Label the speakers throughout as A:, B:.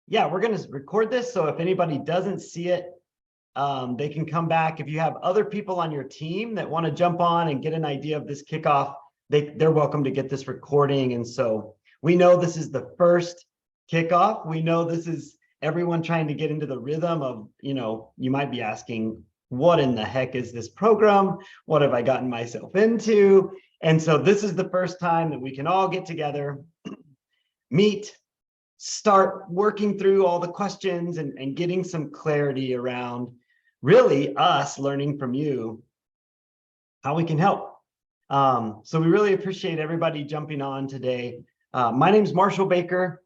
A: Yeah, we're going to record this. So if anybody doesn't see it, they can come back. If you have other people on your team that want to jump on and get an idea of this kickoff, they're welcome to get this recording. And so we know this is the first kickoff. We know this is everyone trying to get into the rhythm of, you might be asking, what in the heck is this program? What have I gotten myself into? And so this is the first time that we can all get together, meet, start working through all the questions and getting some clarity around really us learning from you how we can help. So we really appreciate everybody jumping on today. My name is Marshall Baker.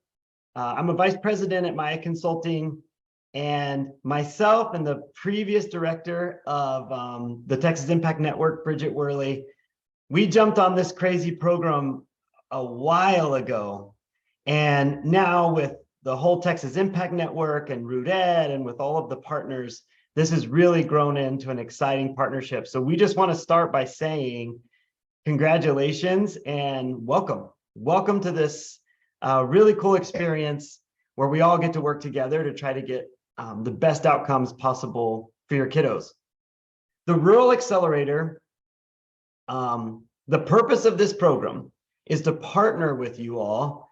A: I'm a vice president at Maya Consulting, and myself and the previous director of the Texas Impact Network, Bridget Worley, we jumped on this crazy program a while ago. And now with the whole Texas Impact Network and Root Ed and with all of the partners, this has really grown into an exciting partnership. So we just want to start by saying congratulations and welcome. Welcome to this really cool experience where we all get to work together to try to get the best outcomes possible for your kiddos. The Rural Accelerator, the purpose of this program is to partner with you all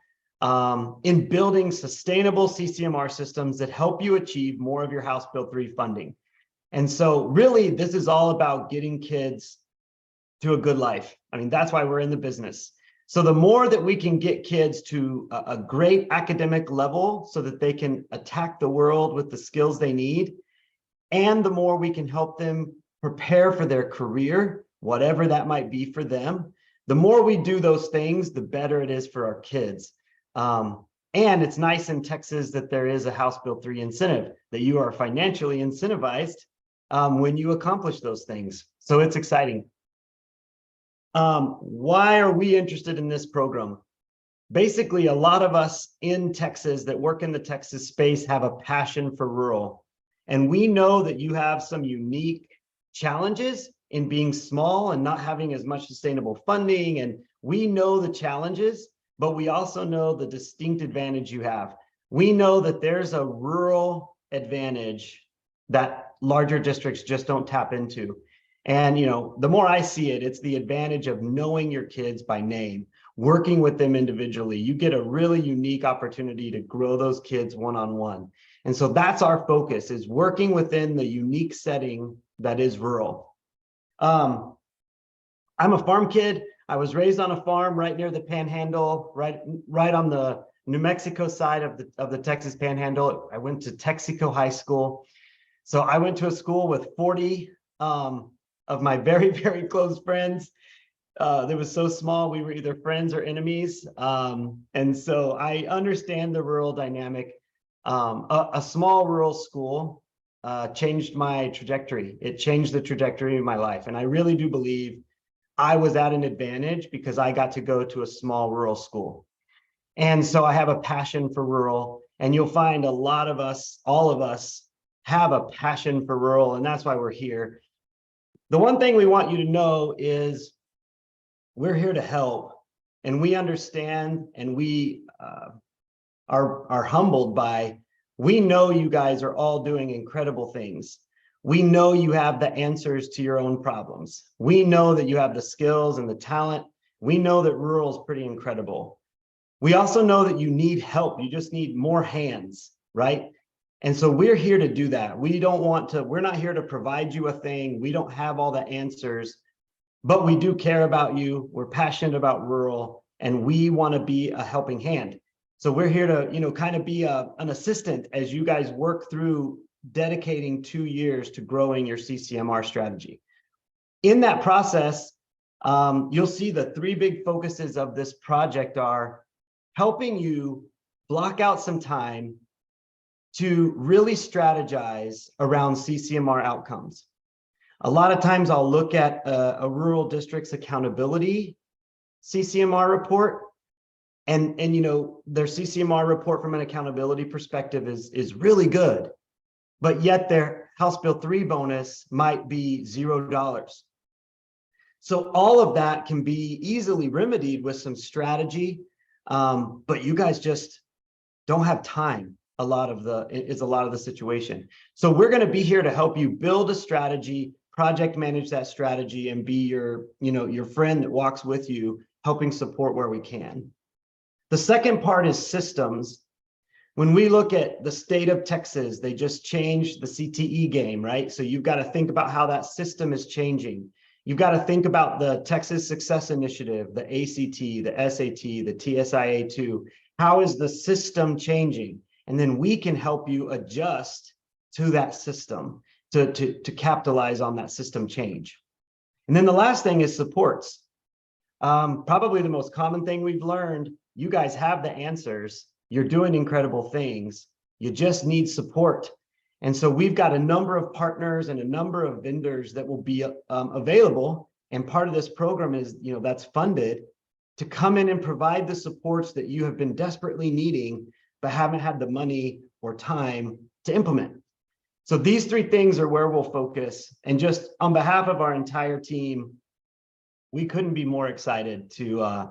A: in building sustainable CCMR systems that help you achieve more of your House Bill 3 funding. And so really, this is all about getting kids to a good life. I mean, that's why we're in the business. So the more that we can get kids to a great academic level so that they can attack the world with the skills they need, and the more we can help them prepare for their career, whatever that might be for them, the more we do those things, the better it is for our kids. And it's nice in Texas that there is a House Bill 3 incentive, that you are financially incentivized when you accomplish those things. So it's exciting. Why are we interested in this program? Basically, a lot of us in Texas that work in the Texas space have a passion for rural. And we know that you have some unique challenges in being small and not having as much sustainable funding. And we know the challenges, but we also know the distinct advantage you have. We know that there's a rural advantage that larger districts just don't tap into. And, the more I see it, it's the advantage of knowing your kids by name, working with them individually. You get a really unique opportunity to grow those kids one-on-one. And so that's our focus, is working within the unique setting that is rural. I'm a farm kid. I was raised on a farm right near the Panhandle, right on the New Mexico side of the Texas Panhandle. I went to Texaco High School. So I went to a school with 40 of my very, very close friends. It was so small, we were either friends or enemies. And so I understand the rural dynamic. A small rural school changed my trajectory. It changed the trajectory of my life. And I really do believe I was at an advantage because I got to go to a small rural school. And so I have a passion for rural, and you'll find a lot of us, all of us, have a passion for rural, and that's why we're here. The one thing we want you to know is we're here to help, and we understand, and we are humbled by, we know you guys are all doing incredible things. We know you have the answers to your own problems. We know that you have the skills and the talent. We know that rural is pretty incredible. We also know that you need help. You just need more hands, right? And so we're here to do that. We're not here to provide you a thing. We don't have all the answers, but we do care about you. We're passionate about rural, and we want to be a helping hand. So we're here to, kind of be an assistant as you guys work through dedicating 2 years to growing your CCMR strategy. In that process, you'll see the 3 big focuses of this project are helping you block out some time to really strategize around CCMR outcomes. A lot of times I'll look at a rural district's accountability CCMR report, and their CCMR report from an accountability perspective is really good, but yet their House Bill 3 bonus might be $0. So all of that can be easily remedied with some strategy, but you guys just don't have time. A lot of the situation. So we're going to be here to help you build a strategy, project manage that strategy, and be your friend that walks with you, helping support where we can. The second part is systems. When we look at the state of Texas, they just changed the CTE game, right? So you've got to think about how that system is changing. You've got to think about the Texas Success Initiative, the ACT, the SAT, the TSIA2. How is the system changing? And then we can help you adjust to that system to capitalize on that system change. And then the last thing is supports. Probably the most common thing we've learned, you guys have the answers. You're doing incredible things. You just need support. And so we've got a number of partners and a number of vendors that will be available. And part of this program is, that's funded to come in and provide the supports that you have been desperately needing, but haven't had the money or time to implement. So these three things are where we'll focus. And just on behalf of our entire team, we couldn't be more excited to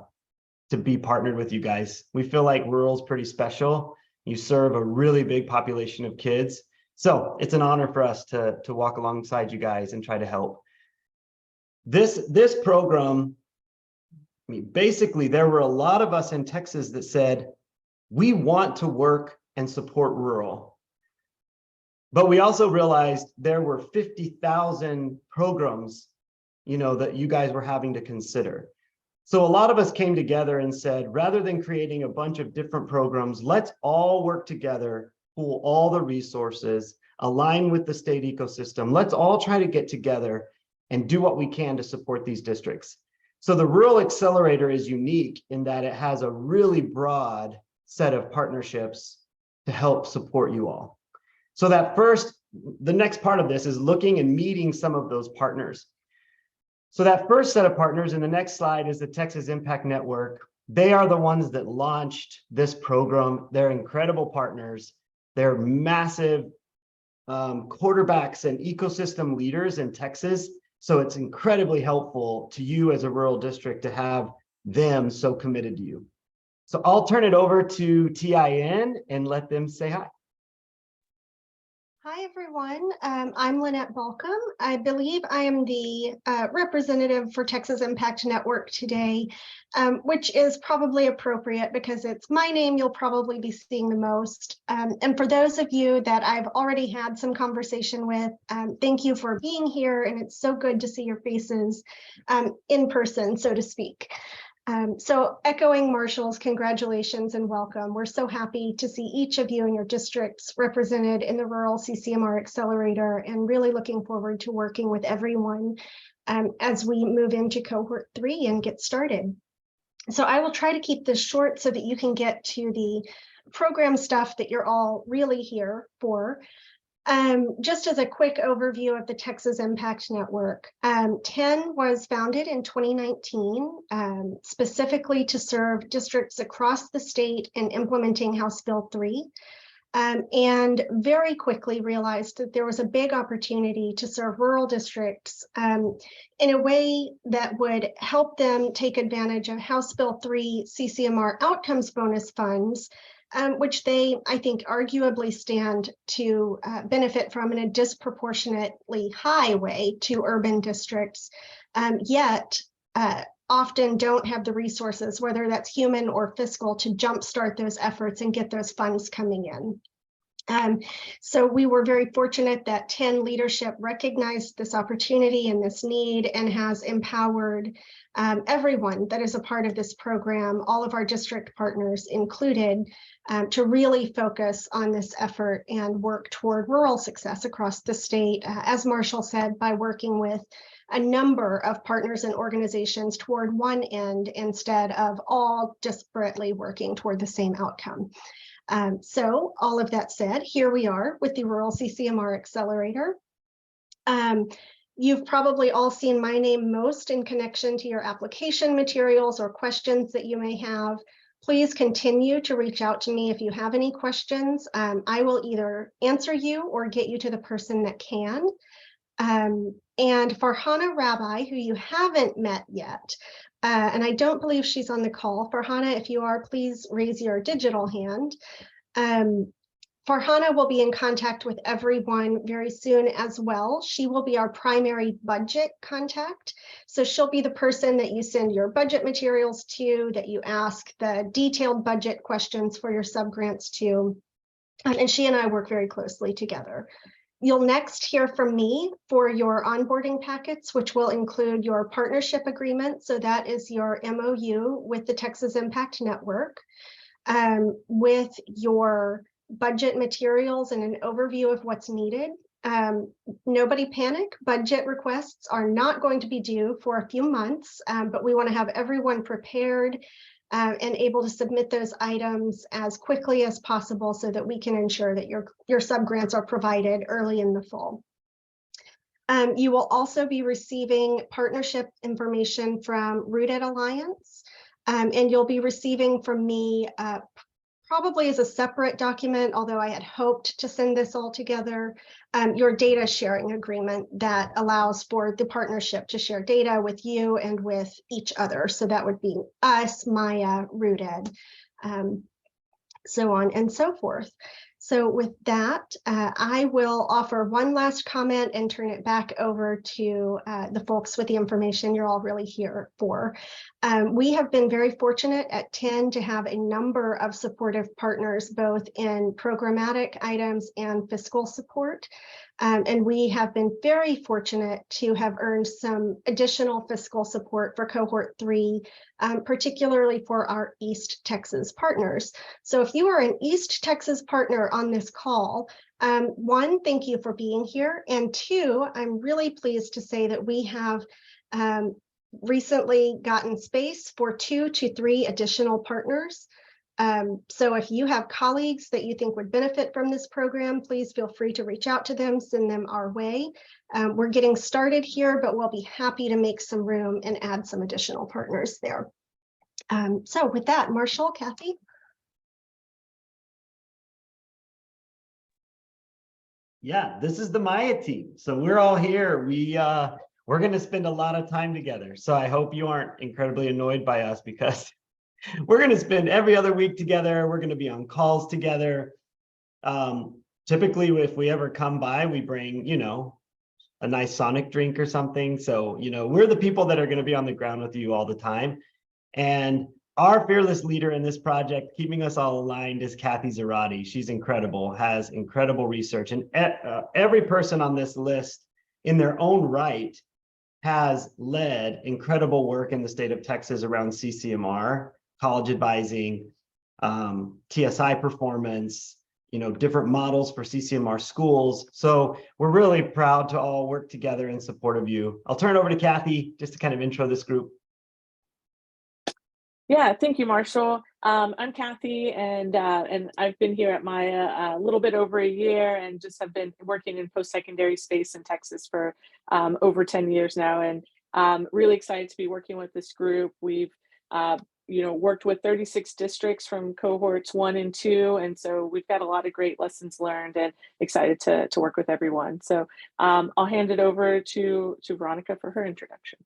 A: be partnered with you guys. We feel like rural is pretty special. You serve a really big population of kids. So it's an honor for us to walk alongside you guys and try to help. This program, basically, there were a lot of us in Texas that said, we want to work and support rural. But we also realized there were 50,000 programs, that you guys were having to consider. So a lot of us came together and said, rather than creating a bunch of different programs, let's all work together, pool all the resources, align with the state ecosystem. Let's all try to get together and do what we can to support these districts. So the Rural Accelerator is unique in that it has a really broad set of partnerships to help support you all. So the next part of this is looking and meeting some of those partners. So that first set of partners in the next slide is the Texas Impact Network. They are the ones that launched this program. They're incredible partners. They're massive quarterbacks and ecosystem leaders in Texas. So it's incredibly helpful to you as a rural district to have them so committed to you. So I'll turn it over to TIN and let them say hi.
B: Hi, everyone. I'm Lynette Balcom. I believe I am the representative for Texas Impact Network today, which is probably appropriate because it's my name you'll probably be seeing the most. And for those of you that I've already had some conversation with, thank you for being here. And it's so good to see your faces in person, so to speak. So echoing Marshall's congratulations and welcome. We're so happy to see each of you and your districts represented in the Rural CCMR Accelerator and really looking forward to working with everyone as we move into cohort 3 and get started. So I will try to keep this short so that you can get to the program stuff that you're all really here for. Just as a quick overview of the Texas Impact Network, TEN was founded in 2019 specifically to serve districts across the state in implementing House Bill 3, and very quickly realized that there was a big opportunity to serve rural districts in a way that would help them take advantage of House Bill 3 CCMR outcomes bonus funds, which they, I think, arguably stand to benefit from in a disproportionately high way to urban districts, yet often don't have the resources, whether that's human or fiscal, to jumpstart those efforts and get those funds coming in. So we were very fortunate that TEN leadership recognized this opportunity and this need and has empowered everyone that is a part of this program, all of our district partners included, to really focus on this effort and work toward rural success across the state, as Marshall said, by working with a number of partners and organizations toward one end instead of all disparately working toward the same outcome. So all of that said, here we are with the Rural CCMR Accelerator. You've probably all seen my name most in connection to your application materials or questions that you may have. Please continue to reach out to me if you have any questions. I will either answer you or get you to the person that can. And Farhana Rabbi, who you haven't met yet, and I don't believe she's on the call. Farhana, if you are, please raise your digital hand. Farhana will be in contact with everyone very soon as well. She will be our primary budget contact. So she'll be the person that you send your budget materials to, that you ask the detailed budget questions for your subgrants to. And she and I work very closely together. You'll next hear from me for your onboarding packets, which will include your partnership agreement. So that is your MOU with the Texas Impact Network, with your budget materials and an overview of what's needed. Nobody panic, budget requests are not going to be due for a few months, but we want to have everyone prepared and able to submit those items as quickly as possible so that we can ensure that your subgrants are provided early in the fall. You will also be receiving partnership information from Rooted Alliance, and you'll be receiving from me probably as a separate document, although I had hoped to send this all together, your data sharing agreement that allows for the partnership to share data with you and with each other. So that would be us, Maya, Rooted, so on and so forth. So with that, I will offer one last comment and turn it back over to the folks with the information you're all really here for. We have been very fortunate at 10 to have a number of supportive partners, both in programmatic items and fiscal support. And we have been very fortunate to have earned some additional fiscal support for cohort 3, particularly for our East Texas partners. So if you are an East Texas partner on this call, one, thank you for being here. And two, I'm really pleased to say that we have recently gotten space for 2 to 3 additional partners. So if you have colleagues that you think would benefit from this program, please feel free to reach out to them, send them our way. We're getting started here, but we'll be happy to make some room and add some additional partners there. So with that, Marshall, Kathy.
A: Yeah, this is the Maya team. So we're all here. We're going to spend a lot of time together. So I hope you aren't incredibly annoyed by us, because we're going to spend every other week together. We're going to be on calls together. Typically, if we ever come by, we bring, a nice Sonic drink or something. So, we're the people that are going to be on the ground with you all the time. And our fearless leader in this project, keeping us all aligned, is Kathy Zarate. She's incredible, has incredible research. And every person on this list in their own right has led incredible work in the state of Texas around CCMR, college advising, TSI performance, different models for CCMR schools. So we're really proud to all work together in support of you. I'll turn it over to Kathy just to kind of intro this group.
C: Yeah, thank you, Marshall. I'm Kathy, and I've been here at Maya a little bit over a year, and just have been working in post-secondary space in Texas for over 10 years now, and really excited to be working with this group. We've worked with 36 districts from cohorts 1 and 2, and so we've got a lot of great lessons learned, and excited to work with everyone. So I'll hand it over to Veronica for her introduction.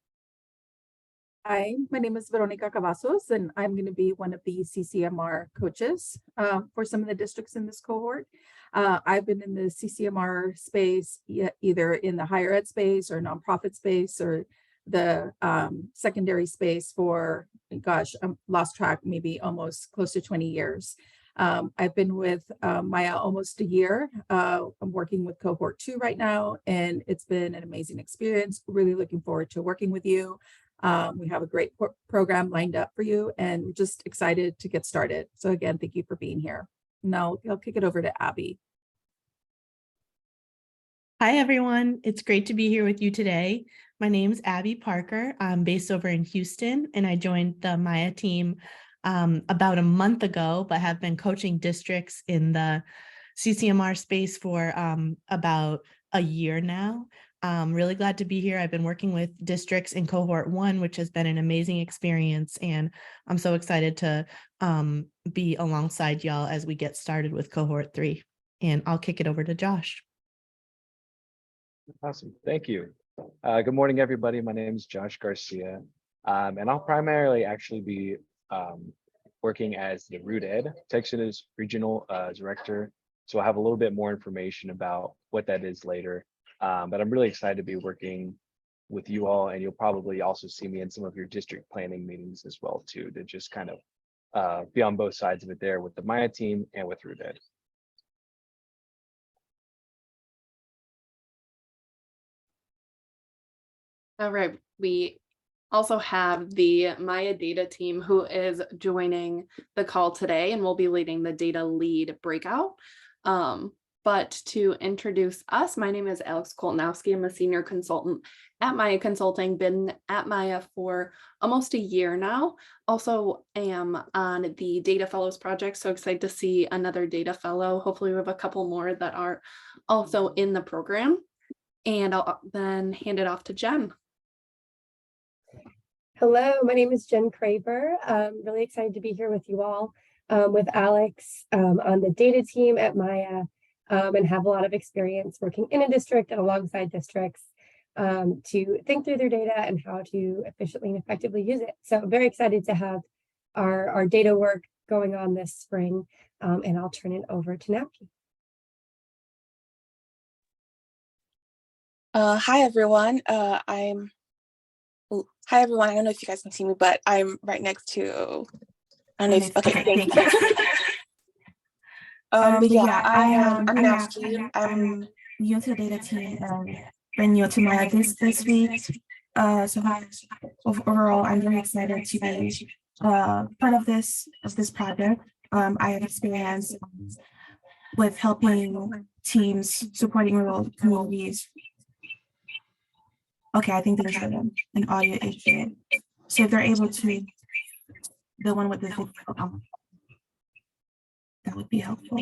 D: Hi, my name is Veronica Cavazos, and I'm going to be one of the CCMR coaches for some of the districts in this cohort. I've been in the CCMR space, either in the higher ed space or nonprofit space or the secondary space for, gosh, I'm lost track, maybe almost close to 20 years. I've been with Maya almost a year. I'm working with cohort 2 right now, and it's been an amazing experience. Really looking forward to working with you. We have a great program lined up for you, and we're just excited to get started. So again, thank you for being here. Now I'll kick it over to Abby.
E: Hi, everyone. It's great to be here with you today. My name is Abby Parker. I'm based over in Houston, and I joined the Maya team about a month ago, but have been coaching districts in the CCMR space for about a year now. Really glad to be here. I've been working with districts in cohort 1, which has been an amazing experience, and I'm so excited to be alongside y'all as we get started with cohort 3. And I'll kick it over to Josh.
F: Awesome, thank you. Good morning, everybody. My name is Josh Garcia, and I'll primarily actually be working as the Root Ed Texas Regional Director. So I'll have a little bit more information about what that is later. But I'm really excited to be working with you all, and you'll probably also see me in some of your district planning meetings as well too, to just kind of be on both sides of it there with the Maya team and with Root Ed.
G: All right, we also have the Maya data team who is joining the call today and will be leading the data lead breakout. But to introduce us, my name is Alex Koltnowski. I'm a senior consultant at Maya Consulting, been at Maya for almost a year now. Also am on the Data Fellows project, so excited to see another data fellow. Hopefully we have a couple more that are also in the program. And I'll then hand it off to Jen.
H: Hello, my name is Jen Craver. I'm really excited to be here with you all, with Alex on the data team at Maya, and have a lot of experience working in a district and alongside districts to think through their data and how to efficiently and effectively use it. So I'm very excited to have our data work going on this spring, and I'll turn it over to Naki.
I: Hi everyone. Hi everyone. I don't know if you guys can see me, but I'm right next to. I don't know if, okay. Thank you. But yeah, I'm Naki. I'm
J: new to the data team and been new to Maya this week. So overall, I'm very excited to be part of this project. I have experience with helping teams supporting rural communities. Okay, I think there's an audio issue. So if they're able to, the one with the video, that would be helpful.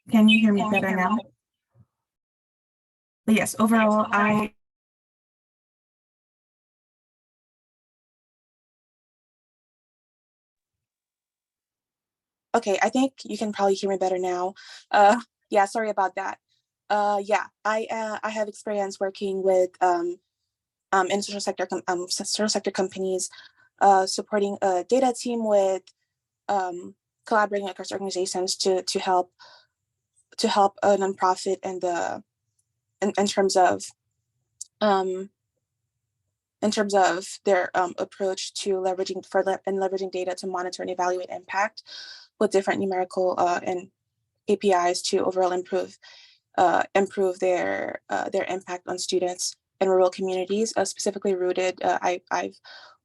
J: Can you hear me better now? But yes, overall,
I: okay. I think you can probably hear me better now. Yeah, sorry about that. Yeah, I have experience working with in social sector companies, supporting a data team with collaborating across organizations to help a nonprofit and in terms of their approach to leveraging data to monitor and evaluate impact with different numerical and KPIs to overall improve their impact on students in rural communities, specifically Rooted. I've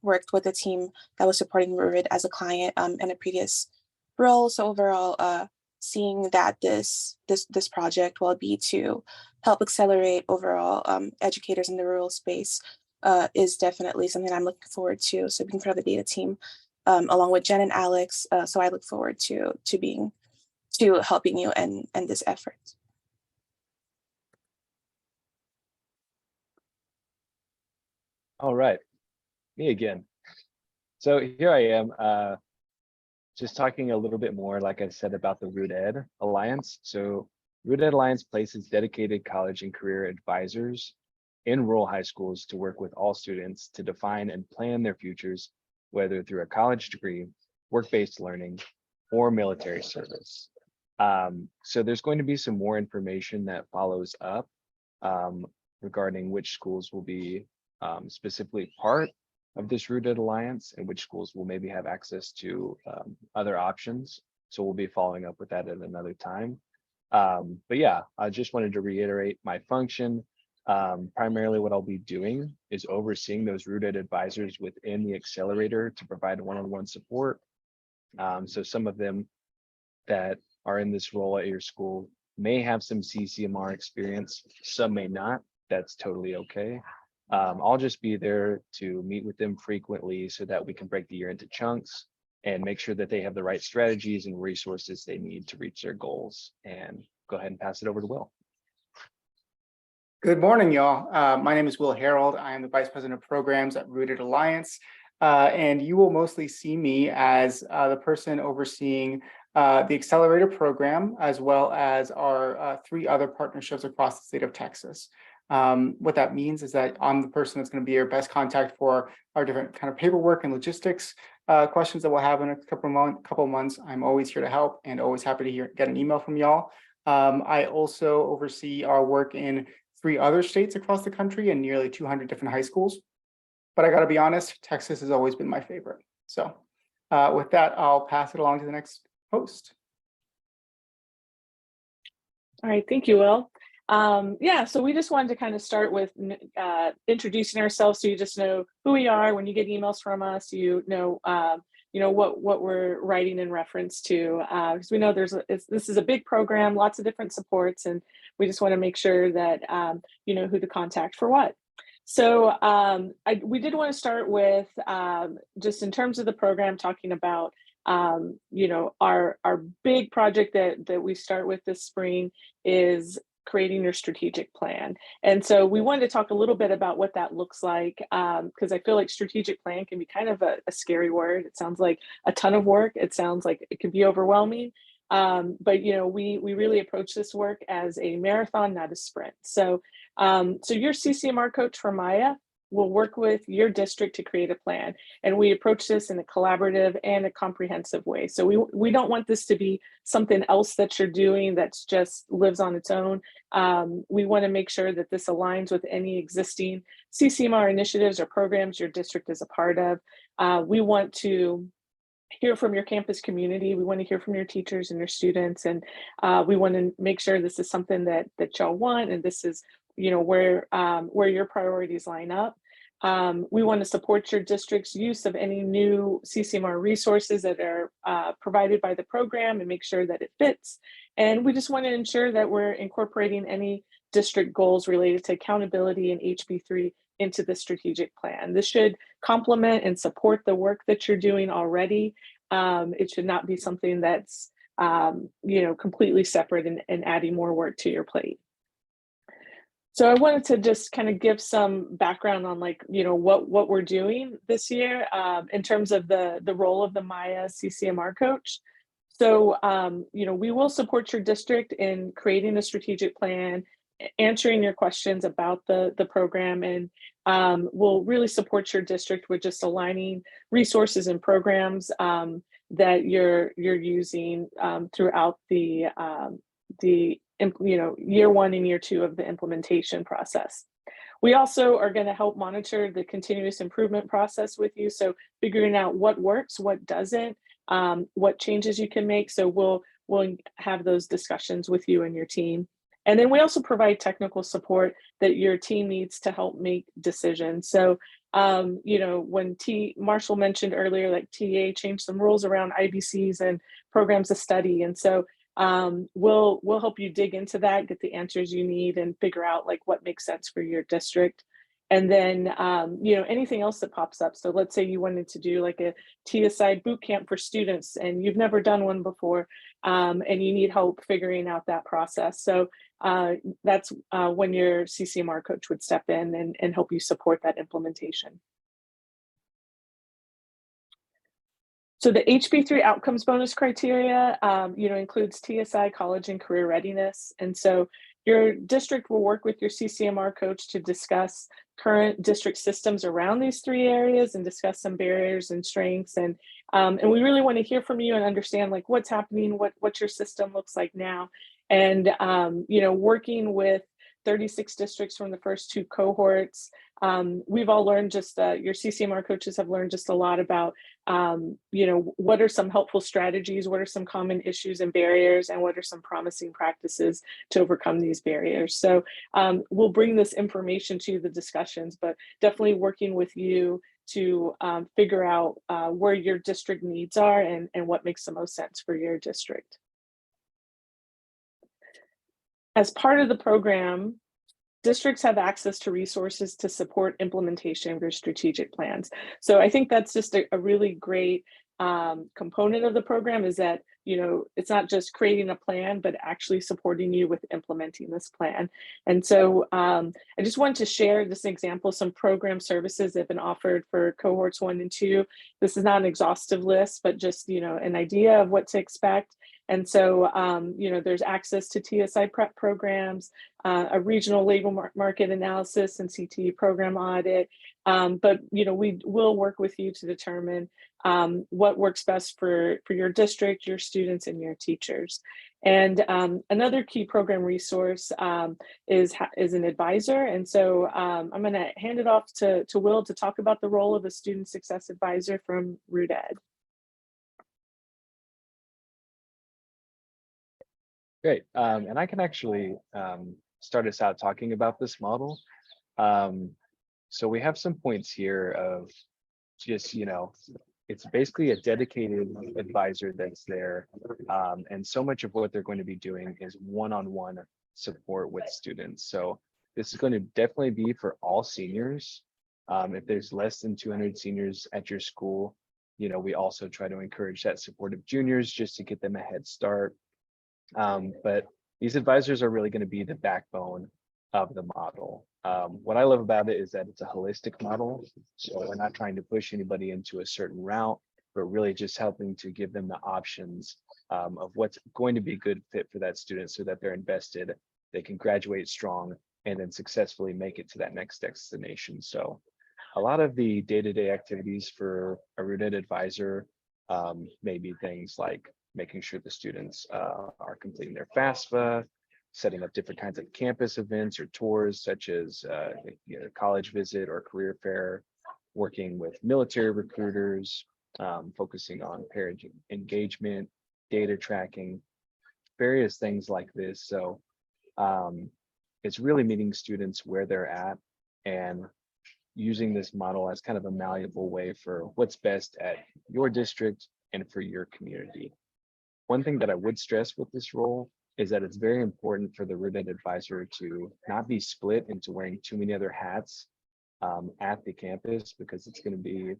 I: worked with a team that was supporting Rooted as a client in a previous role. So overall, seeing that this project will be to help accelerate overall educators in the rural space is definitely something I'm looking forward to. So being part of the data team along with Jen and Alex. So I look forward to helping you in this effort.
F: All right, me again. So here I am, just talking a little bit more, like I said, about the Root Ed Alliance. So Root Ed Alliance places dedicated college and career advisors in rural high schools to work with all students to define and plan their futures, whether through a college degree, work-based learning, or military service. So there's going to be some more information that follows up regarding which schools will be specifically part of this Root Ed Alliance and which schools will maybe have access to other options. So we'll be following up with that at another time. But yeah, I just wanted to reiterate my function. Primarily what I'll be doing is overseeing those Root Ed advisors within the accelerator to provide one-on-one support. So some of them that are in this role at your school may have some CCMR experience, some may not. That's totally okay. I'll just be there to meet with them frequently so that we can break the year into chunks and make sure that they have the right strategies and resources they need to reach their goals. And go ahead and pass it over to Will.
K: Good morning, y'all. My name is Will Harold. I am the Vice President of Programs at Root Ed Alliance. And you will mostly see me as the person overseeing the Accelerator Program, as well as our 3 other partnerships across the state of Texas. What that means is that I'm the person that's going to be your best contact for our different kind of paperwork and logistics questions that we'll have in a couple of months. I'm always here to help and always happy to get an email from y'all. I also oversee our work in 3 other states across the country and nearly 200 different high schools. But I got to be honest, Texas has always been my favorite. So with that, I'll pass it along to the next host.
C: All right, thank you, Will. Yeah, so we just wanted to kind of start with introducing ourselves, so you just know who we are. When you get emails from us, you know what we're writing in reference to, because we know this is a big program, lots of different supports, and we just want to make sure that you know who to contact for what. So we did want to start with just in terms of the program, talking about you know, our big project that we start with this spring is creating your strategic plan. And so we wanted to talk a little bit about what that looks like, because I feel like strategic plan can be kind of a scary word. It sounds like a ton of work. It sounds like it can be overwhelming. But you know, we really approach this work as a marathon, not a sprint. So so your CCMR coach for Maya will work with your district to create a plan. And we approach this in a collaborative and a comprehensive way. So we don't want this to be something else that you're doing that's just lives on its own. We want to make sure that this aligns with any existing CCMR initiatives or programs your district is a part of. We want to hear from your campus community. We want to hear from your teachers and your students. And we want to make sure this is something that y'all want, and this is, you know, where your priorities line up. We want to support your district's use of any new CCMR resources that are provided by the program and make sure that it fits. And we just want to ensure that we're incorporating any district goals related to accountability and HB3 into the strategic plan. This should complement and support the work that you're doing already. It should not be something that's you know, completely separate and adding more work to your plate. So I wanted to just kind of give some background on, like, you know, what we're doing this year in terms of the role of the Maya CCMR coach. So, you know, we will support your district in creating a strategic plan, answering your questions about the program, and we'll really support your district with just aligning resources and programs that you're using throughout the you know, year 1 and year 2 of the implementation process. We also are going to help monitor the continuous improvement process with you. So figuring out what works, what doesn't, what changes you can make. So we'll have those discussions with you and your team. And then we also provide technical support that your team needs to help make decisions. So, you know, when Marshall mentioned earlier, like TA changed some rules around IBCs and programs of study. And so we'll help you dig into that, get the answers you need, and figure out like what makes sense for your district. And then, you know, anything else that pops up. So let's say you wanted to do like a TSI boot camp for students and you've never done one before, and you need help figuring out that process. So that's when your CCMR coach would step in and help you support that implementation. So the HB3 outcomes bonus criteria, you know, includes TSI, college, and career readiness. And so your district will work with your CCMR coach to discuss current district systems around these 3 areas and discuss some barriers and strengths. And we really want to hear from you and understand like what's happening, what your system looks like now. And, you know, working with 36 districts from the first 2 cohorts. We've all learned just your CCMR coaches have learned just a lot about, you know, what are some helpful strategies, what are some common issues and barriers, and what are some promising practices to overcome these barriers. So we'll bring this information to the discussions, but definitely working with you to figure out where your district needs are and what makes the most sense for your district. As part of the program, districts have access to resources to support implementation of your strategic plans. So I think that's just a really great component of the program, is that, you know, it's not just creating a plan, but actually supporting you with implementing this plan. And so I just wanted to share this example, some program services that have been offered for cohorts 1 and 2. This is not an exhaustive list, but just, you know, an idea of what to expect. And so, you know, there's access to TSI prep programs, a regional labor market analysis and CTE program audit. But, you know, we will work with you to determine what works best for your district, your students, and your teachers. And another key program resource is an advisor. And so I'm going to hand it off to Will to talk about the role of a student success advisor from Root Ed.
F: Great. And I can actually start us out talking about this model. So we have some points here of just, you know, it's basically a dedicated advisor that's there. And so much of what they're going to be doing is one-on-one support with students. So this is going to definitely be for all seniors. If there's less than 200 seniors at your school, you know, we also try to encourage that support of juniors just to get them a head start. But these advisors are really going to be the backbone of the model. What I love about it is that it's a holistic model. So we're not trying to push anybody into a certain route, but really just helping to give them the options of what's going to be a good fit for that student so that they're invested, they can graduate strong, and then successfully make it to that next destination. So a lot of the day-to-day activities for a Root Ed advisor may be things like making sure the students are completing their FAFSA, setting up different kinds of campus events or tours, such as you know, college visit or career fair, working with military recruiters, focusing on parent engagement, data tracking, various things like this. So it's really meeting students where they're at and using this model as kind of a malleable way for what's best at your district and for your community. One thing that I would stress with this role is that it's very important for the Root Ed advisor to not be split into wearing too many other hats at the campus, because it's going to be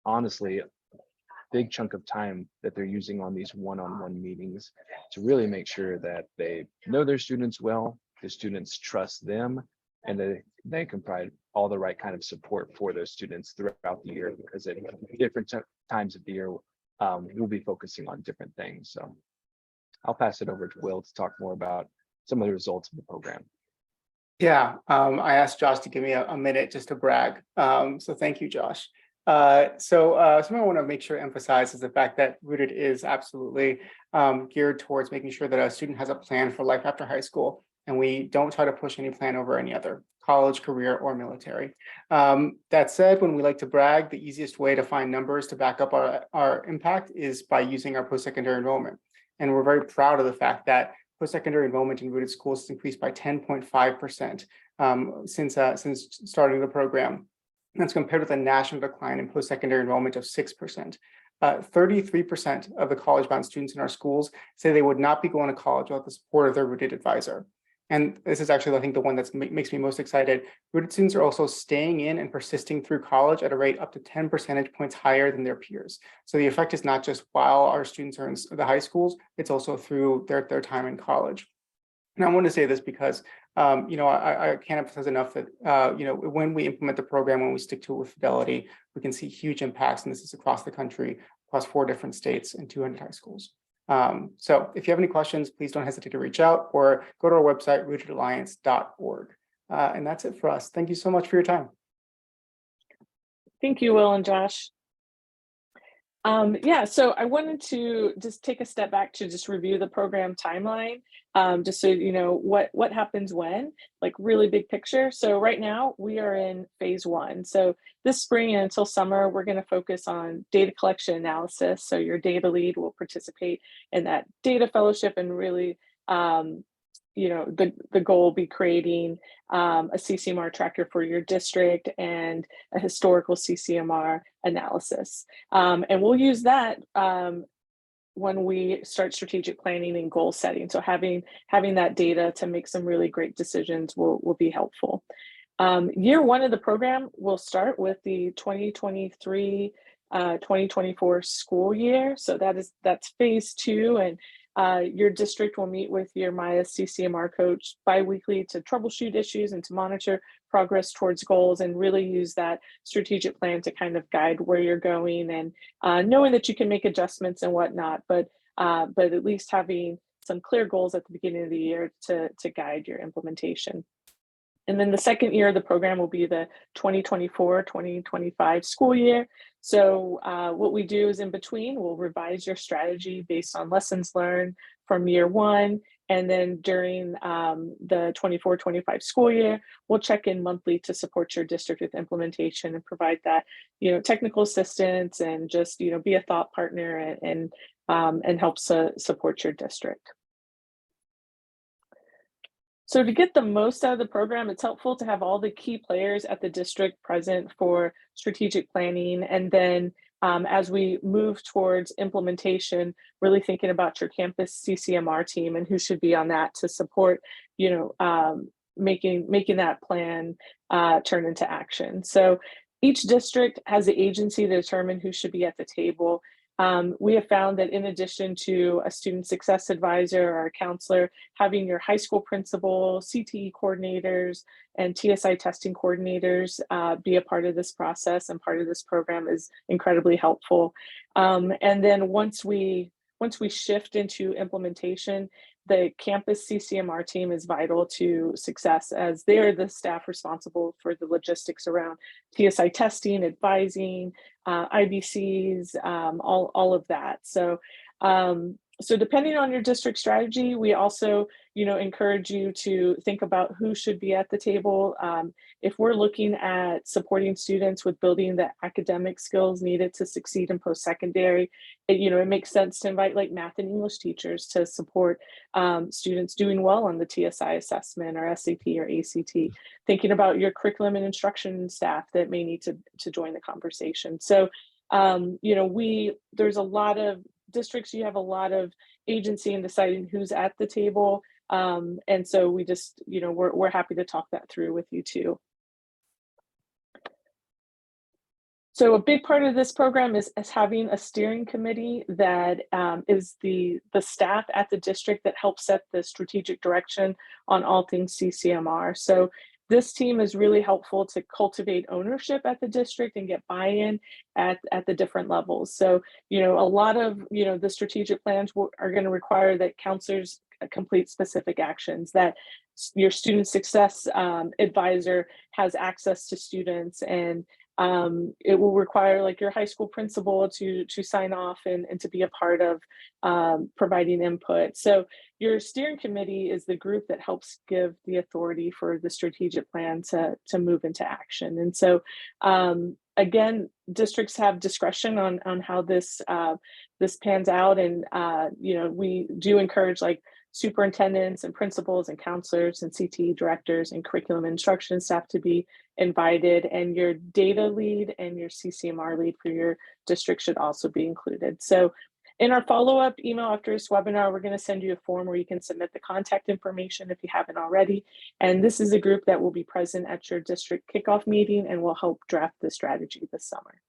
F: honestly a big chunk of time that they're using on these one-on-one meetings to really make sure that they know their students well, the students trust them, and that they can provide all the right kind of support for those students throughout the year, because at different times of the year, we'll be focusing on different things. So I'll pass it over to Will to talk more about some of the results of the program.
K: Yeah, I asked Josh to give me a minute just to brag. So thank you, Josh. Something I want to make sure to emphasize is the fact that Root Ed is absolutely geared towards making sure that a student has a plan for life after high school, and we don't try to push any plan over any other, college, career, or military. That said, when we like to brag, the easiest way to find numbers to back up our impact is by using our post-secondary enrollment. And we're very proud of the fact that post-secondary enrollment in Root Ed schools has increased by 10.5% since starting the program. That's compared with a national decline in post-secondary enrollment of 6%. 33% of the college-bound students in our schools say they would not be going to college without the support of their Root Ed advisor. And this is actually, I think, the one that makes me most excited. Root Ed students are also staying in and persisting through college at a rate up to 10 percentage points higher than their peers. So the effect is not just while our students are in the high schools, it's also through their time in college. And I want to say this because, you know, I can't emphasize enough that, you know, when we implement the program, when we stick to it with fidelity, we can see huge impacts. And this is across the country, across 4 different states and 200 high schools. So if you have any questions, please don't hesitate to reach out or go to our website, rootedalliance.org. And that's it for us. Thank you so much for your time.
C: Thank you, Will and Josh. Yeah, so I wanted to just take a step back to just review the program timeline, just so you know what happens when, like really big picture. So right now we are in phase 1. So this spring and until summer, we're going to focus on data collection analysis. So your data lead will participate in that data fellowship and really, you know, the goal will be creating a CCMR tracker for your district and a historical CCMR analysis. And we'll use that when we start strategic planning and goal setting. So having that data to make some really great decisions will be helpful. Year 1 of the program will start with the 2023-2024 school year. So that's phase 2, and your district will meet with your Maya CCMR coach bi-weekly to troubleshoot issues and to monitor progress towards goals, and really use that strategic plan to kind of guide where you're going, and knowing that you can make adjustments and whatnot. But but at least having some clear goals at the beginning of the year to guide your implementation. And then the second year of the program will be the 2024-2025 school year. So what we do is in between, we'll revise your strategy based on lessons learned from year one. And then during the 24-25 school year, we'll check in monthly to support your district with implementation and provide that, technical assistance and just, be a thought partner and help support your district. So to get the most out of the program, it's helpful to have all the key players at the district present for strategic planning. And then as we move towards implementation, really thinking about your campus CCMR team and who should be on that to support, making that plan turn into action. So each district has the agency to determine who should be at the table. We have found that in addition to a student success advisor or a counselor, having your high school principal, CTE coordinators, and TSI testing coordinators be a part of this process and part of this program is incredibly helpful. And then once we shift into implementation, the campus CCMR team is vital to success as they're the staff responsible for the logistics around TSI testing, advising, IBCs, all of that. So depending on your district strategy, we also, encourage you to think about who should be at the table. If we're looking at supporting students with building the academic skills needed to succeed in post-secondary, it makes sense to invite like math and English teachers to support students doing well on the TSI assessment or SAT or ACT. Thinking about your curriculum and instruction staff that may need to join the conversation. So, there's a lot of districts, you have a lot of agency in deciding who's at the table. And so we just, we're happy to talk that through with you too. So a big part of this program is having a steering committee that is the staff at the district that helps set the strategic direction on all things CCMR. So this team is really helpful to cultivate ownership at the district and get buy-in at the different levels. So, a lot of, the strategic plans are going to require that counselors complete specific actions, that your student success advisor has access to students, and it will require like your high school principal to sign off and to be a part of providing input. So your steering committee is the group that helps give the authority for the strategic plan to move into action. And so again, districts have discretion on how this pans out, and we do encourage like superintendents and principals and counselors and CTE directors and curriculum instruction staff to be invited, and your data lead and your CCMR lead for your district should also be included. So in our follow-up email after this webinar, we're going to send you a form where you can submit the contact information if you haven't already. And this is a group that will be present at your district kickoff meeting and will help draft the strategy this summer.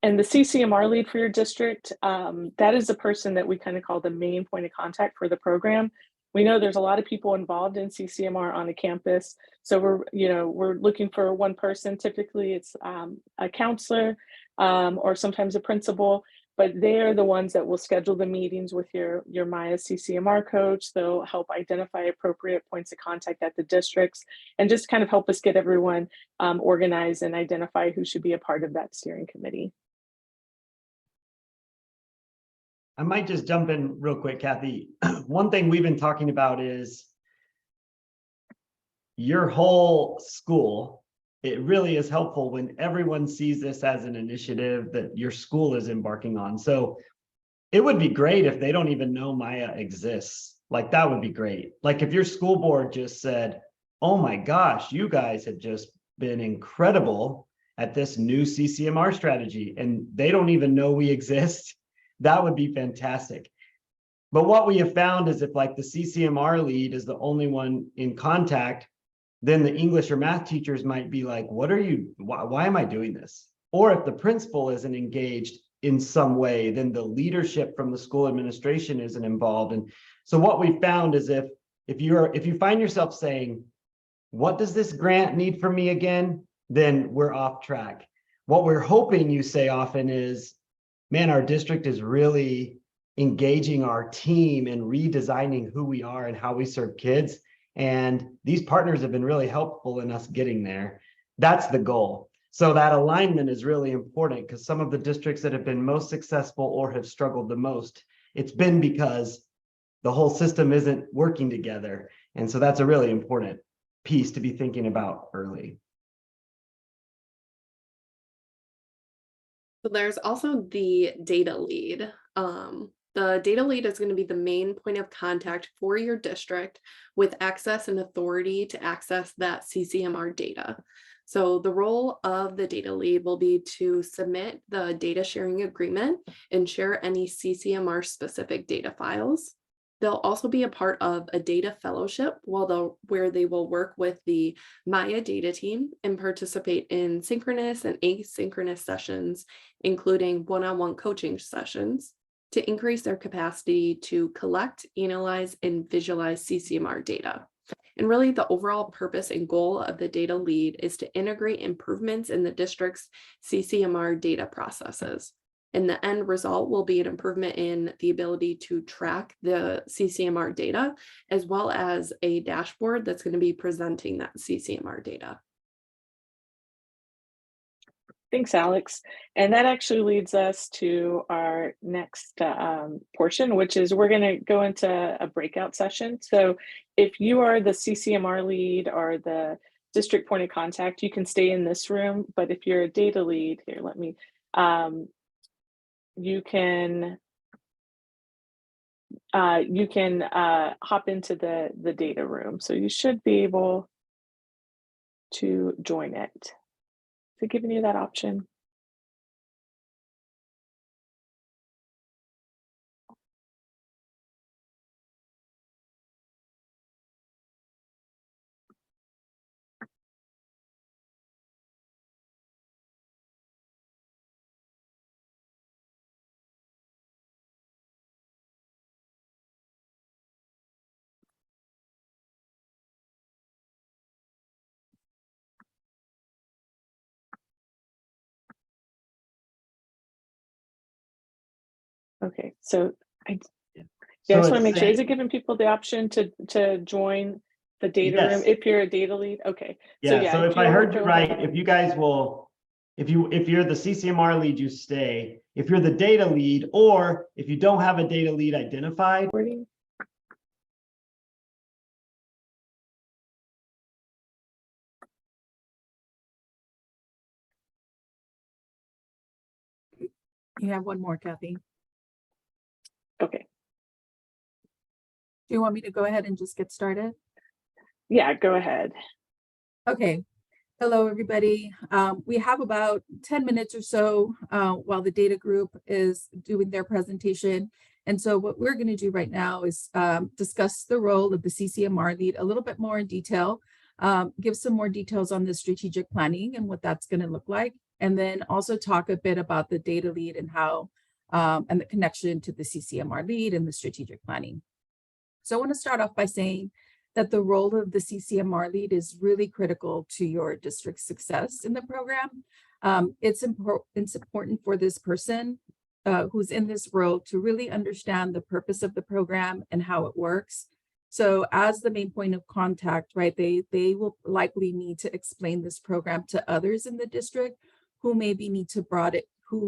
C: And the CCMR lead for your district, that is the person that we kind of call the main point of contact for the program. We know there's a lot of people involved in CCMR on a campus. So we're looking for one person. Typically it's a counselor or sometimes a principal, but they're the ones that will schedule the meetings with your Maya CCMR coach. They'll help identify appropriate points of contact at the districts and just kind of help us get everyone organized and identify who should be a part of that steering committee.
A: I might just jump in real quick, Kathy. One thing we've been talking about is your whole school. It really is helpful when everyone sees this as an initiative that your school is embarking on. So it would be great if they don't even know Maya exists. Like that would be great. Like if your school board just said, oh my gosh, you guys have just been incredible at this new CCMR strategy and they don't even know we exist. That would be fantastic. But what we have found is if like the CCMR lead is the only one in contact, then the English or math teachers might be like, why am I doing this? Or if the principal isn't engaged in some way, then the leadership from the school administration isn't involved. And so what we found is if you find yourself saying, what does this grant need from me again? Then we're off track. What we're hoping you say often is, man, our district is really engaging our team and redesigning who we are and how we serve kids. And these partners have been really helpful in us getting there. That's the goal. So that alignment is really important, because some of the districts that have been most successful or have struggled the most, it's been because the whole system isn't working together. And so that's a really important piece to be thinking about early.
G: So there's also the data lead. The data lead is going to be the main point of contact for your district with access and authority to access that CCMR data. So the role of the data lead will be to submit the data sharing agreement and share any CCMR specific data files. They'll also be a part of a data fellowship where they will work with the Maya data team and participate in synchronous and asynchronous sessions, including one-on-one coaching sessions, to increase their capacity to collect, analyze, and visualize CCMR data. And really, the overall purpose and goal of the data lead is to integrate improvements in the district's CCMR data processes. And the end result will be an improvement in the ability to track the CCMR data, as well as a dashboard that's going to be presenting that CCMR data.
C: Thanks, Alex. And that actually leads us to our next portion, which is we're going to go into a breakout session. So if you are the CCMR lead or the district point of contact, you can stay in this room. But if you're a data lead, here, let me, you can hop into the data room. So you should be able to join it. Is it giving you that option? Okay, so I just want to make sure, is it giving people the option to join the data room if you're a data lead? Okay.
A: Yeah, so if I heard you right, if you guys will, if you're the CCMR lead, you stay. If you're the data lead, or if you don't have a data lead identified,
D: You have one more, Kathy.
C: Okay.
D: Do you want me to go ahead and just get started?
C: Yeah, go ahead.
D: Okay. Hello, everybody. We have about 10 minutes or so while the data group is doing their presentation. And so what we're going to do right now is discuss the role of the CCMR lead a little bit more in detail, give some more details on the strategic planning and what that's going to look like, and then also talk a bit about the data lead and how and the connection to the CCMR lead and the strategic planning. So I want to start off by saying that the role of the CCMR lead is really critical to your district's success in the program. It's important for this person who's in this role to really understand the purpose of the program and how it works. So as the main point of contact, right, they will likely need to explain this program to others in the district who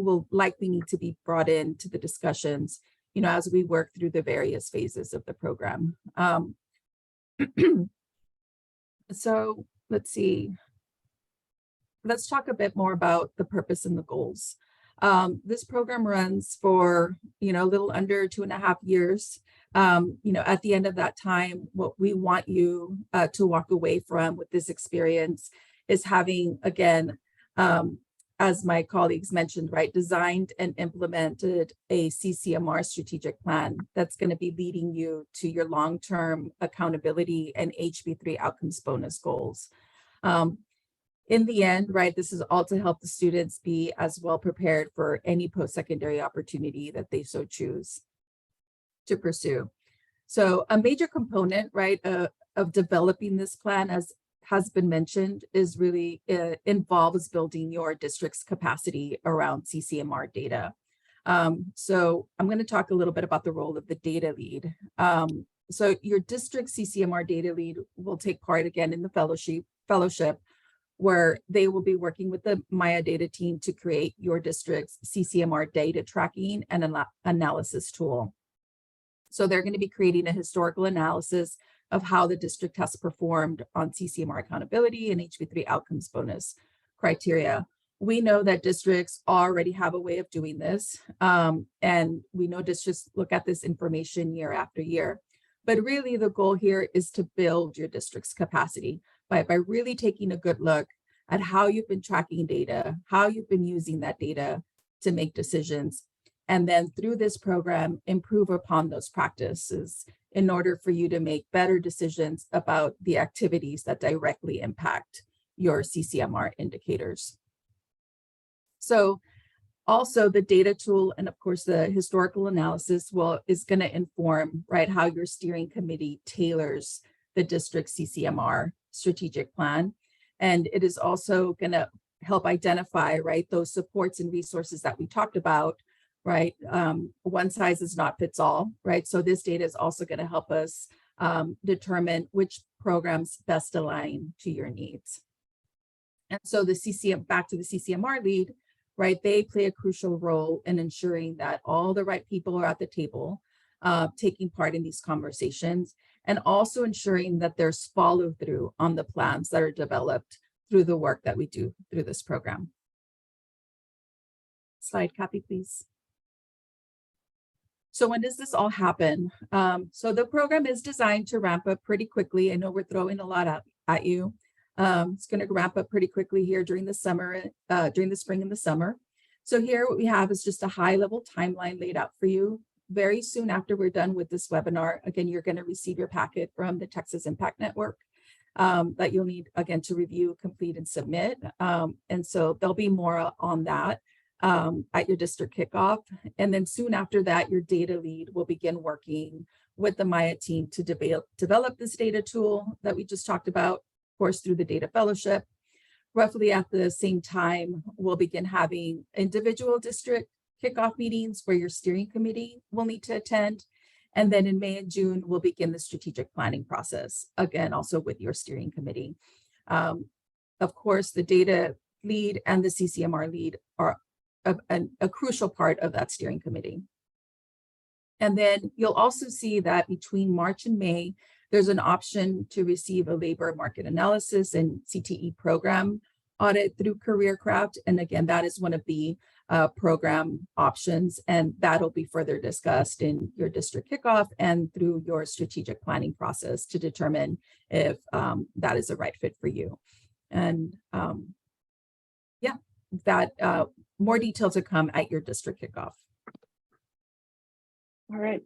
D: will likely need to be brought into the discussions, you know, as we work through the various phases of the program. So let's see. Let's talk a bit more about the purpose and the goals. This program runs for, a little under 2.5 years. At the end of that time, what we want you to walk away from with this experience is having, again, as my colleagues mentioned, right, designed and implemented a CCMR strategic plan that's going to be leading you to your long-term accountability and HB3 outcomes bonus goals. In the end, right, this is all to help the students be as well prepared for any post-secondary opportunity that they so choose to pursue. So a major component, right, of developing this plan, as has been mentioned, is really involves building your district's capacity around CCMR data. So I'm going to talk a little bit about the role of the data lead. So your district CCMR data lead will take part again in the fellowship, where they will be working with the Maya data team to create your district's CCMR data tracking and analysis tool. So they're going to be creating a historical analysis of how the district has performed on CCMR accountability and HB3 outcomes bonus criteria. We know that districts already have a way of doing this, and we know districts look at this information year after year. But really the goal here is to build your district's capacity by really taking a good look at how you've been tracking data, how you've been using that data to make decisions, and then through this program, improve upon those practices in order for you to make better decisions about the activities that directly impact your CCMR indicators. So also the data tool and of course the historical analysis is going to inform, right, how your steering committee tailors the district CCMR strategic plan. And it is also going to help identify, right, those supports and resources that we talked about, right? One size is not fits all, right? So this data is also going to help us determine which programs best align to your needs. And so back to the CCMR lead, right? They play a crucial role in ensuring that all the right people are at the table, taking part in these conversations, and also ensuring that there's follow through on the plans that are developed through the work that we do through this program. Slide copy, please. So when does this all happen? So the program is designed to ramp up pretty quickly. I know we're throwing a lot at you. It's going to ramp up pretty quickly here during the summer, during the spring and the summer. So here what we have is just a high level timeline laid out for you. Very soon after we're done with this webinar, again, you're going to receive your packet from the Texas Impact Network that you'll need, again, to review, complete, and submit. And so there'll be more on that at your district kickoff. And then soon after that, your data lead will begin working with the Maya team to develop this data tool that we just talked about, of course, through the data fellowship. Roughly at the same time, we'll begin having individual district kickoff meetings where your steering committee will need to attend. And then in May and June, we'll begin the strategic planning process, again, also with your steering committee. Of course, the data lead and the CCMR lead are a crucial part of that steering committee. And then you'll also see that between March and May, there's an option to receive a labor market analysis and CTE program audit through CareerCraft. And again, that is one of the program options, and that'll be further discussed in your district kickoff and through your strategic planning process to determine if that is a right fit for you. And yeah, that more details to come at your district kickoff.
C: All right.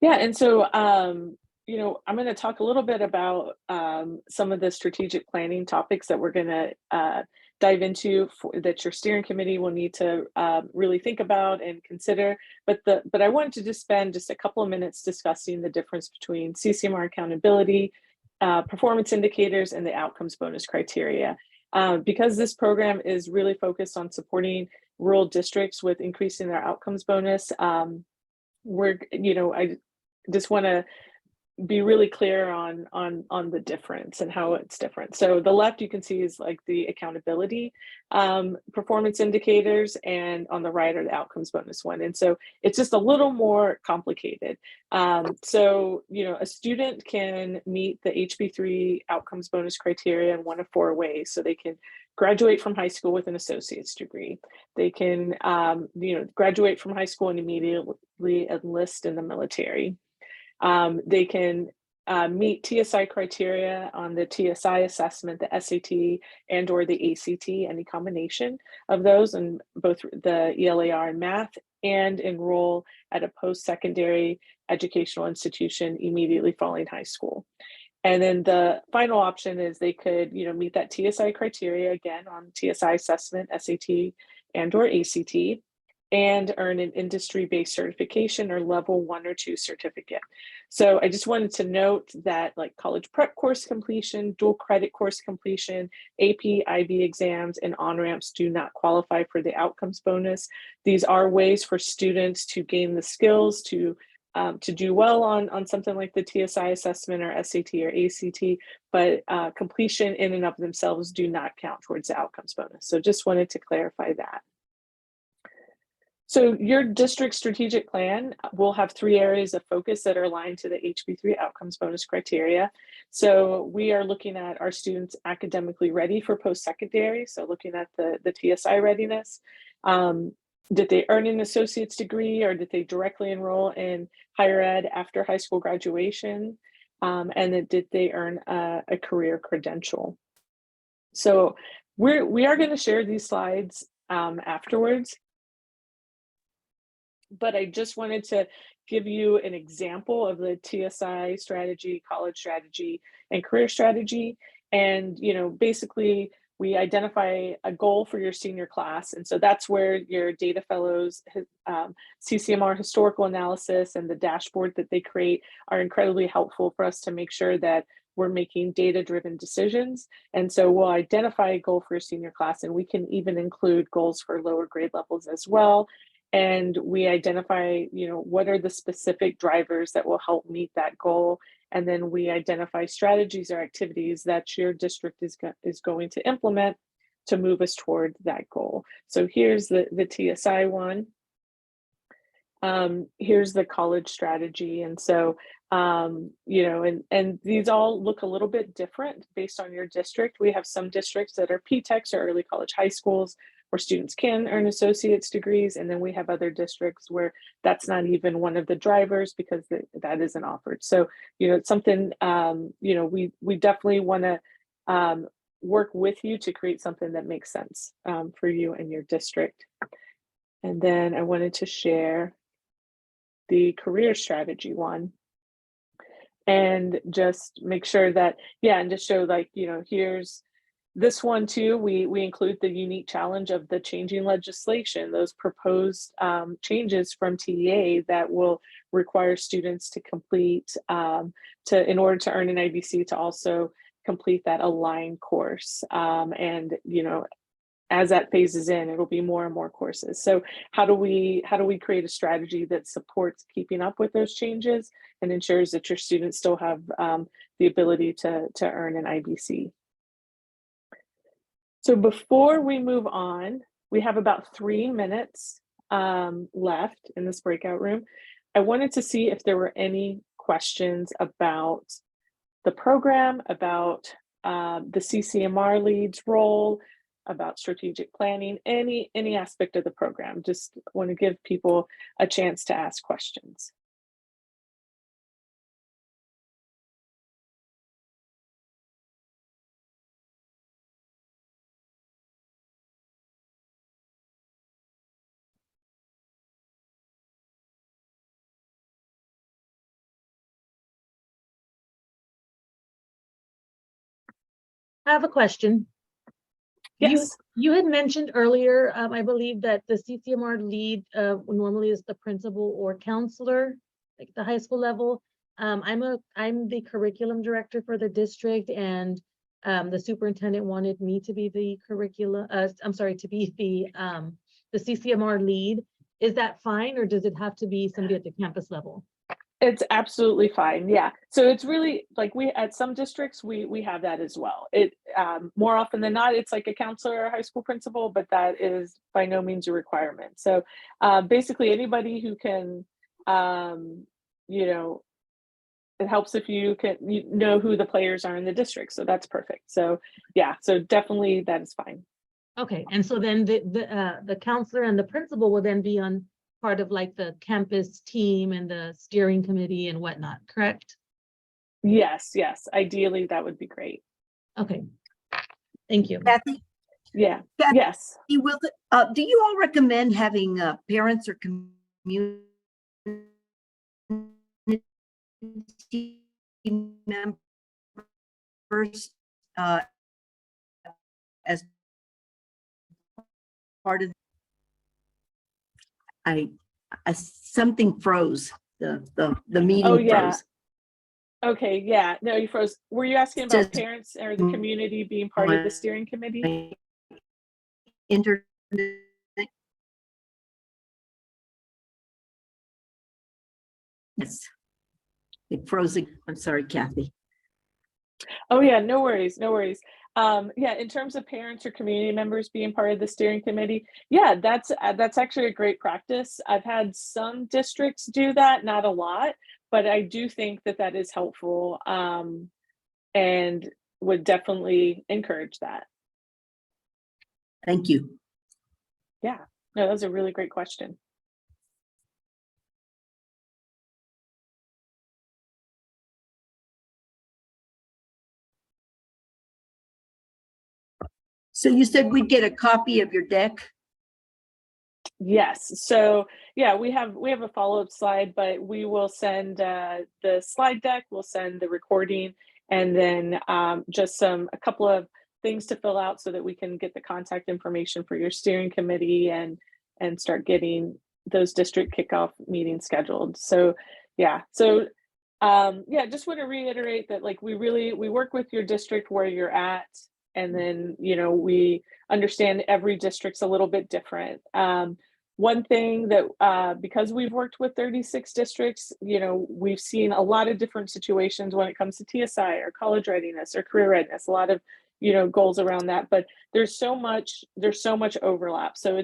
C: Yeah, and so you know, I'm going to talk a little bit about some of the strategic planning topics that we're going to dive into that your steering committee will need to really think about and consider. But I wanted to just spend just a couple of minutes discussing the difference between CCMR accountability, performance indicators, and the outcomes bonus criteria. Because this program is really focused on supporting rural districts with increasing their outcomes bonus, I just want to be really clear on the difference and how it's different. So the left you can see is like the accountability performance indicators, and on the right are the outcomes bonus one. And so it's just a little more complicated. So, you know, a student can meet the HB3 outcomes bonus criteria in one of four ways. So they can graduate from high school with an associate's degree. They can, graduate from high school and immediately enlist in the military. They can meet TSI criteria on the TSI assessment, the SAT and or the ACT, any combination of those in both the ELAR and math, and enroll at a post-secondary educational institution immediately following high school. And then the final option is they could, meet that TSI criteria again on TSI assessment, SAT and or ACT, and earn an industry-based certification or level 1 or 2 certificate. So I just wanted to note that like college prep course completion, dual credit course completion, AP, IB exams, and on-ramps do not qualify for the outcomes bonus. These are ways for students to gain the skills to do well on something like the TSI assessment or SAT or ACT, but completion in and of themselves do not count towards the outcomes bonus. So just wanted to clarify that. So your district strategic plan will have 3 areas of focus that are aligned to the HB3 outcomes bonus criteria. So we are looking at our students academically ready for post-secondary. So looking at the TSI readiness. Did they earn an associate's degree or did they directly enroll in higher ed after high school graduation? And then did they earn a career credential? So we are going to share these slides afterwards. But I just wanted to give you an example of the TSI strategy, college strategy, and career strategy. And, you know, basically we identify a goal for your senior class. And so that's where your data fellows, CCMR historical analysis and the dashboard that they create are incredibly helpful for us to make sure that we're making data-driven decisions. And so we'll identify a goal for your senior class, and we can even include goals for lower grade levels as well. And we identify, you know, what are the specific drivers that will help meet that goal. And then we identify strategies or activities that your district is going to implement to move us toward that goal. So here's the TSI one. Here's the college strategy. And so, you know, and these all look a little bit different based on your district. We have some districts that are PTECs or early college high schools where students can earn associate's degrees. And then we have other districts where that's not even one of the drivers because that isn't offered. So, you know, it's something, you know, we definitely want to work with you to create something that makes sense for you and your district. And then I wanted to share the career strategy one and just make sure that, yeah, and just show like, you know, here's this one too. We include the unique challenge of the changing legislation, those proposed changes from TEA that will require students to complete in order to earn an IBC, to also complete that aligned course. And, you know, as that phases in, it'll be more and more courses. So how do we create a strategy that supports keeping up with those changes and ensures that your students still have the ability to earn an IBC? So before we move on, we have about 3 minutes left in this breakout room. I wanted to see if there were any questions about the program, about the CCMR lead's role, about strategic planning, any aspect of the program. Just want to give people a chance to ask questions.
L: I have a question.
C: Yes.
L: You had mentioned earlier, I believe that the CCMR lead normally is the principal or counselor, like the high school level. I'm the curriculum director for the district, and the superintendent wanted me to be the the CCMR lead. Is that fine, or does it have to be somebody at the campus level?
C: It's absolutely fine. Yeah. So it's really like at some districts, we have that as well. It more often than not, it's like a counselor or a high school principal, but that is by no means a requirement. So basically anybody who can, you know, it helps if you know who the players are in the district. So that's perfect. So yeah, so definitely that is fine.
L: Okay. And so then the counselor and the principal will then be on part of like the campus team and the steering committee and whatnot, correct?
C: Yes, ideally that would be great.
L: Okay, thank you.
M: Kathy?
C: Yeah,
M: Kathy,
C: yes.
M: do you all recommend having parents or community members as part of? something froze. The meeting
C: Oh, yeah.
M: froze.
C: Okay, yeah. No, you froze. Were you asking about
M: Just
C: parents or the community being part of the steering committee?
M: my internet. Yes. It froze. I'm sorry, Kathy.
C: Oh yeah, no worries, no worries. Yeah, in terms of parents or community members being part of the steering committee, yeah, that's actually a great practice. I've had some districts do that, not a lot, but I do think that that is helpful, and would definitely encourage that.
M: Thank you.
C: Yeah, no, that was a really great question.
M: So you said we'd get a copy of your deck?
C: Yes. So yeah, we have a follow-up slide, but we will send the slide deck, we'll send the recording, and then just a couple of things to fill out so that we can get the contact information for your steering committee and start getting those district kickoff meetings scheduled. So yeah. So yeah, just want to reiterate that like we work with your district where you're at, and then we understand every district's a little bit different. One thing that because we've worked with 36 districts, we've seen a lot of different situations when it comes to TSI or college readiness or career readiness, a lot of goals around that, but there's so much overlap. So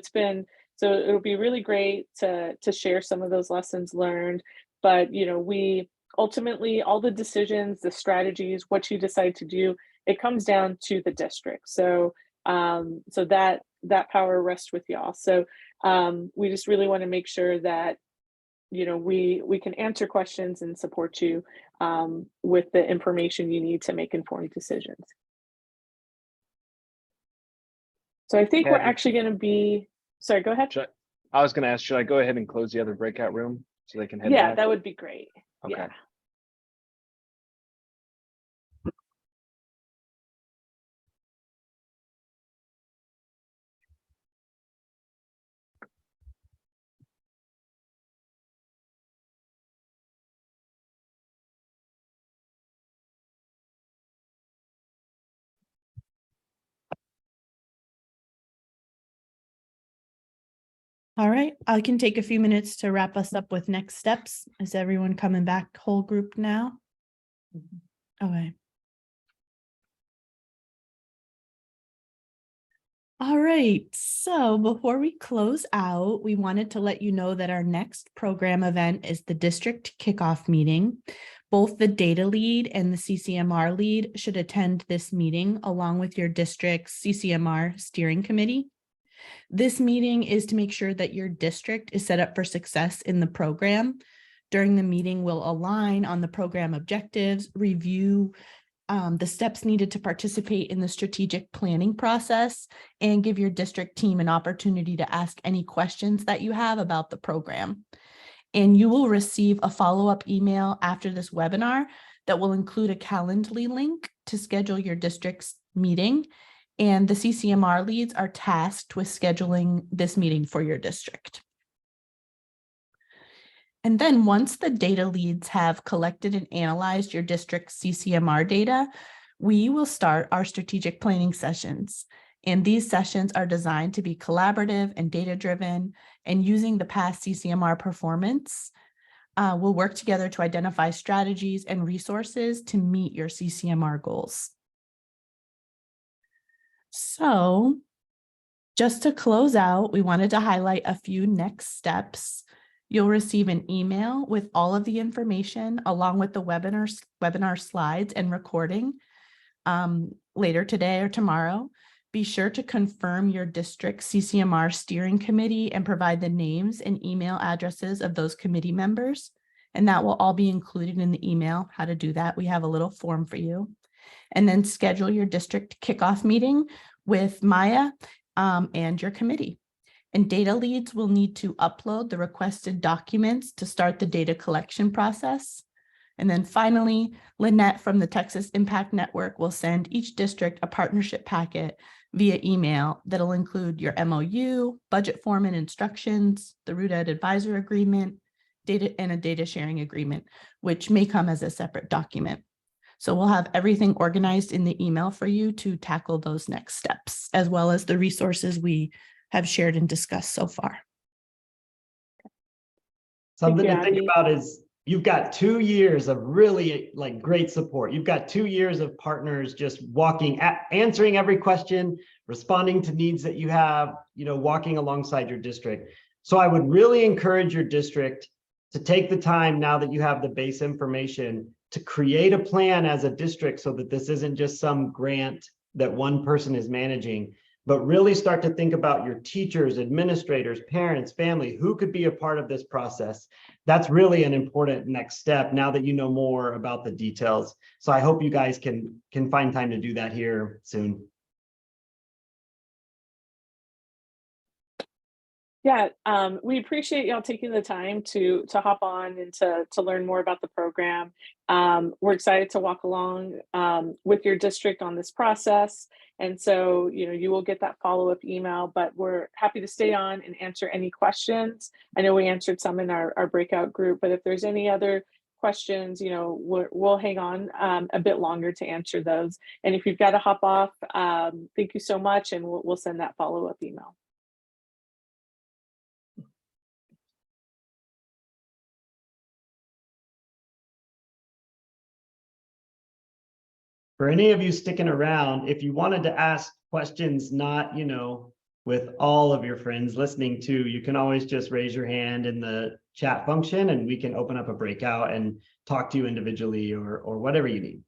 C: it'll be really great to share some of those lessons learned. But we ultimately, all the decisions, the strategies, what you decide to do, it comes down to the district. So so that power rests with y'all. So we just really want to make sure that we can answer questions and support you with the information you need to make informed decisions. So I think we're actually going to be, sorry, go ahead.
F: I was going to ask, should I go ahead and close the other breakout room so they can head
C: Yeah,
F: back?
C: that would be great.
F: Okay.
C: Yeah.
E: All right, I can take a few minutes to wrap us up with next steps. Is everyone coming back whole group now? Okay. All right, so before we close out, we wanted to let you know that our next program event is the district kickoff meeting. Both the data lead and the CCMR lead should attend this meeting along with your district's CCMR steering committee. This meeting is to make sure that your district is set up for success in the program. During the meeting, we'll align on the program objectives, review the steps needed to participate in the strategic planning process, and give your district team an opportunity to ask any questions that you have about the program. And you will receive a follow-up email after this webinar that will include a Calendly link to schedule your district's meeting. And the CCMR leads are tasked with scheduling this meeting for your district. And then once the data leads have collected and analyzed your district's CCMR data, we will start our strategic planning sessions. And these sessions are designed to be collaborative and data-driven, and using the past CCMR performance, we'll work together to identify strategies and resources to meet your CCMR goals. So just to close out, we wanted to highlight a few next steps. You'll receive an email with all of the information along with the webinar slides and recording later today or tomorrow. Be sure to confirm your district CCMR steering committee and provide the names and email addresses of those committee members. And that will all be included in the email. How to do that, we have a little form for you. And then schedule your district kickoff meeting with Maya and your committee. And data leads will need to upload the requested documents to start the data collection process. And then finally, Lynette from the Texas Impact Network will send each district a partnership packet via email that'll include your MOU, budget form and instructions, the Root Ed Advisor Agreement, data and a data sharing agreement, which may come as a separate document. So we'll have everything organized in the email for you to tackle those next steps, as well as the resources we have shared and discussed so far.
A: Something
C: you,
A: to think
C: Abby.
A: about is you've got 2 years of really like great support. You've got 2 years of partners just answering every question, responding to needs that you have, walking alongside your district. So I would really encourage your district to take the time, now that you have the base information, to create a plan as a district so that this isn't just some grant that one person is managing, but really start to think about your teachers, administrators, parents, family, who could be a part of this process. That's really an important next step now that you know more about the details. So I hope you guys can find time to do that here soon.
C: Yeah, we appreciate y'all taking the time to hop on and to learn more about the program. We're excited to walk along with your district on this process. And so, you will get that follow-up email, but we're happy to stay on and answer any questions. I know we answered some in our breakout group, but if there's any other questions, we'll hang on a bit longer to answer those. And if you've got to hop off, thank you so much, and we'll send that follow-up email.
A: For any of you sticking around, if you wanted to ask questions, not, with all of your friends listening too, you can always just raise your hand in the chat function and we can open up a breakout and talk to you individually or whatever you need.